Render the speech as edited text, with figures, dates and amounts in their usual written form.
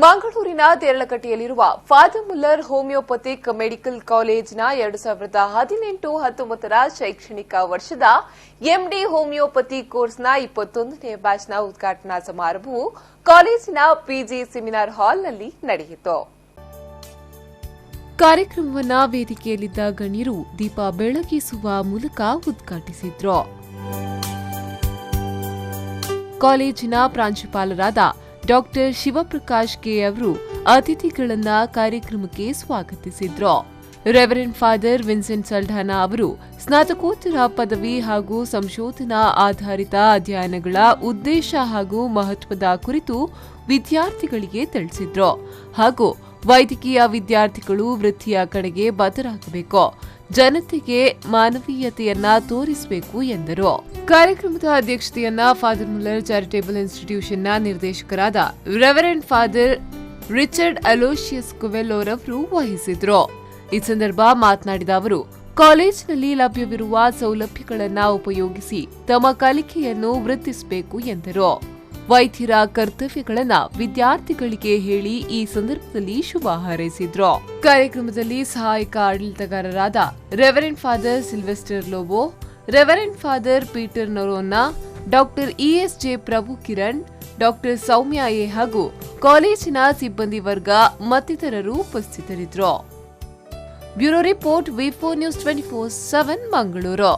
ಮಂಗಳೂರಿನ ದೇರಳಕಟ್ಟೆಯಲ್ಲಿರುವ father Muller ಹೋಮಿಯೋಪಥಿಕ್ medical ಕಾಲೇಜಿನ 2018-19 ಶೈಕ್ಷಣಿಕ ವರ್ಷದ ಎಂಡಿ ಹೋಮಿಯೋಪತಿ ಕೋರ್ಸ್ನ 21ನೇ ಬ್ಯಾಚ್ನ ಉದ್ಘಾಟನಾ ಸಮಾರಂಭವು ಕಾಲೇಜಿನ ಪಿಜಿ ಸೆಮಿನಾರ್ ಹಾಲ್ನಲ್ಲಿ ನಡೆಯಿತು. ಕಾರ್ಯಕ್ರಮವನ್ನು ವೇದಿಕೆಯಲ್ಲಿದ್ದ ಗಣ್ಯರು ದೀಪ ಬೆಳಗಿಸುವ ಮೂಲಕ ಉದ್ಘಾಟಿಸಿದ್ರು. ಕಾಲೇಜಿನ ಪ್ರಾಂಶುಪಾಲರಾದ ಡಾಕ್ಟರ್ ಶಿವಪ್ರಕಾಶ್ ಕೆ ಅವರು ಅತಿಥಿಗಳನ್ನ ಕಾರ್ಯಕ್ರಮಕ್ಕೆ ಸ್ವಾಗತಿಸಿದ್ರು. ರೆವರೆಂಡ್ ಫಾದರ್ ವಿನ್ಸೆಂಟ್ ಸಲ್ಢಾನಾ ಅವರು ಸ್ನಾತಕೋತ್ತರ ಪದವಿ ಹಾಗೂ ಸಂಶೋಧನಾ ಆಧಾರಿತ ಅಧ್ಯಯನಗಳ ಉದ್ದೇಶ ಹಾಗೂ ಮಹತ್ವದ ಕುರಿತು ವಿದ್ಯಾರ್ಥಿಗಳಿಗೆ ತಿಳಿಸಿದ್ರು. ಹಾಗೂ ವೈದ್ಯಕೀಯ ವಿದ್ಯಾರ್ಥಿಗಳು ವೃತ್ತಿಯ ಕಡೆಗೆ ಬದ್ಧರಾಗಬೇಕು, ಜನತೆಗೆ ಮಾನವೀಯತೆಯನ್ನ ತೋರಿಸಬೇಕು ಎಂದರು. ಕಾರ್ಯಕ್ರಮದ ಅಧ್ಯಕ್ಷತೆಯನ್ನ ಫಾದರ್ ಮುಲ್ಲರ್ ಚಾರಿಟೇಬಲ್ ಇನ್ಸ್ಟಿಟ್ಯೂಷನ್ನ ನಿರ್ದೇಶಕರಾದ ರೆವರೆಂಡ್ ಫಾದರ್ ರಿಚರ್ಡ್ ಅಲೋಷಿಯಸ್ ಕುವೆಲ್ಲೋರ್ ಅವರು ವಹಿಸಿದ್ರು. ಈ ಸಂದರ್ಭ ಮಾತನಾಡಿದ ಅವರು, ಕಾಲೇಜಿನಲ್ಲಿ ಲಭ್ಯವಿರುವ ಸೌಲಭ್ಯಗಳನ್ನು ಉಪಯೋಗಿಸಿ ತಮ್ಮ ಕಲಿಕೆಯನ್ನು ವೃದ್ಧಿಸಬೇಕು ಎಂದರು. ವೈದ್ಯರ ಕರ್ತವ್ಯಗಳನ್ನು ವಿದ್ಯಾರ್ಥಿಗಳಿಗೆ ಹೇಳಿ ಈ ಸಂದರ್ಭದಲ್ಲಿ ಶುಭ ಹಾರೈಸಿದ್ರು. ಕಾರ್ಯಕ್ರಮದಲ್ಲಿ ಸಹಾಯಕ ಆಡಳಿತಗಾರರಾದ reverend father Sylvester Lobo, reverend father Peter Noronha, doctor ESJ Prabhu Kiran, doctor Soumya A ಹಾಗೂ ಕಾಲೇಜಿನ ಸಿಬ್ಬಂದಿ ವರ್ಗ ಮತ್ತಿತರರು ಉಪಸ್ಥಿತರಿದ್ದರು. ಬ್ಯೂರೋ ರಿಪೋರ್ಟ್ ವಿ4 ನ್ಯೂಸ್ 24/7 ಮಂಗಳೂರು.